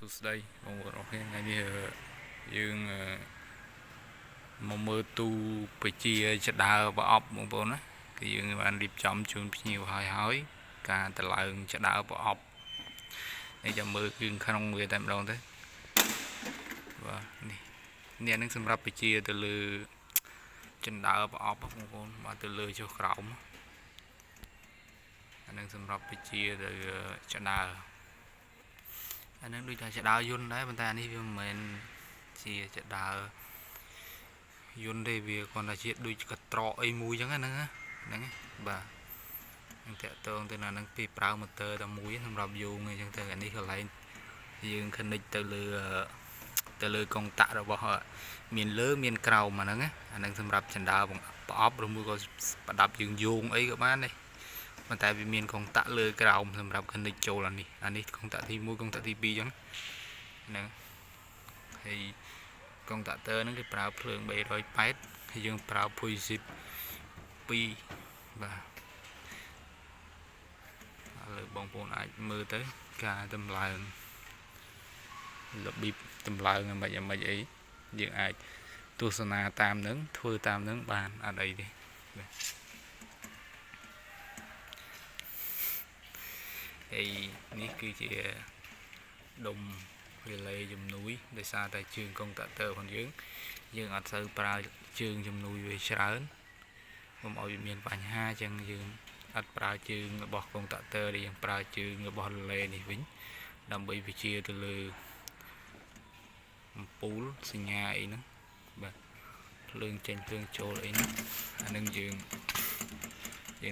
សួស្តីបងប្អូនអរគ្នាថ្ងៃនេះយើងមកមើលទូបជាចដើប្រអប់បងប្អូនណាគឺយើងបានរៀបចំជូនភ្ញៀវហើយការតឡើងចដើប្រអប់នេះចាំមើលគឺក្នុងវាតែម្ដងទៅបាទនេះនឹងសម្រាប់បជាទៅលើចដើប្រអប់បងប្អូនបាទទៅលើចុះក្រោមអានឹងសម្រាប់បជាទៅចដើអានឹងដូចថាចដើយន្តដែរប៉ុន្តែអានេះវាមិនមែនជាចដើយន្តទេវាគ្រាន់តែជាដូចកត្រកអីមួយចឹងហ្នឹងបាទនឹងតាក់ទងទៅនឹងពីប្រើម៉ូទ័រតែមួយសម្រាប់យោងអីចឹងទៅអានេះកន្លែងយើងខនិចទៅលើកុងតាក់របស់មានលើមានក្រោមអាហ្នឹងសម្រាប់ចដើប្រអប់ឬមួយក៏ប្រដាប់យើងយោងអីក៏បានដែរប៉ុន្តែវាមានកុងតាក់លើក្រោមសម្រាប់ខនិចចូលអានេះកុងតាក់ទី1កុងតាក់ទី2ចឹងហ្នឹងហើយកុងតាក់ទ័រហ្នឹងគេប្រើភ្លើង380ហើយយើងប្រើ Poisit 2បាទឥឡូវបងប្អូនអាចមើលទៅការតម្លើងរបៀបតម្លើងអ្មេចអីយើងអាចទស្សនាតាមនឹងធ្វើតាមនឹងបានអត់អីទេបាទហើយនេះគឺជាដុំវាលេជំនួយដោយសារតែជើងកុងតាក់ទ័ររបស់យើងអត់សូវប្រើជើងជំនួយវាច្រើនកុំឲ្យវាមានបញ្ហាអញ្ចឹងយើងអត់ប្រើជើងរបស់កុងតាក់ទ័រដែលយើងប្រើជើងរបស់លេនេះវិញដើម្បីវិជាទៅលើអំពូលសញ្ញាអីហ្នឹងបាទភ្លើងចេញភ្លើងចូលអីហ្នឹងអានឹងយើង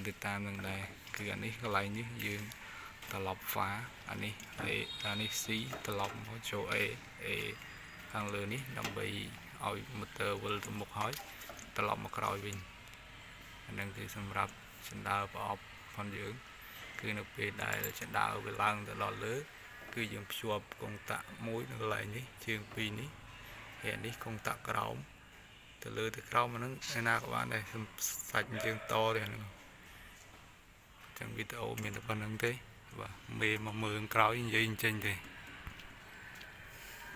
ទៅតាមនឹងដែរគឺអានេះកន្លែងនេះយើងត្រឡប់ហ្វាអានេះC ត្រឡប់មកចូល A ខាងលើនេះដើម្បីឲ្យម៉ូទ័រវិលទៅមុខហើយត្រឡប់មកក្រោយវិញអានឹងគឺសម្រាប់ចណ្ដើប្រអប់ផងយើងគឺនៅពេលដែលចណ្ដើវាឡើងទៅដល់លើគឺយើងភ្ជាប់កុងតាក់មួយនៅកន្លែងនេះជើង2នេះហើយនេះកុងតាក់ក្រោមទៅលើទៅក្រោមអានឹងឯណាក៏បានដែរសាច់ជើងតទេអានឹងចឹងវីដេអូមានតែប៉ុណ្្នឹងទេបាទមេមកមើលក្រោយនិយាយចេញទេ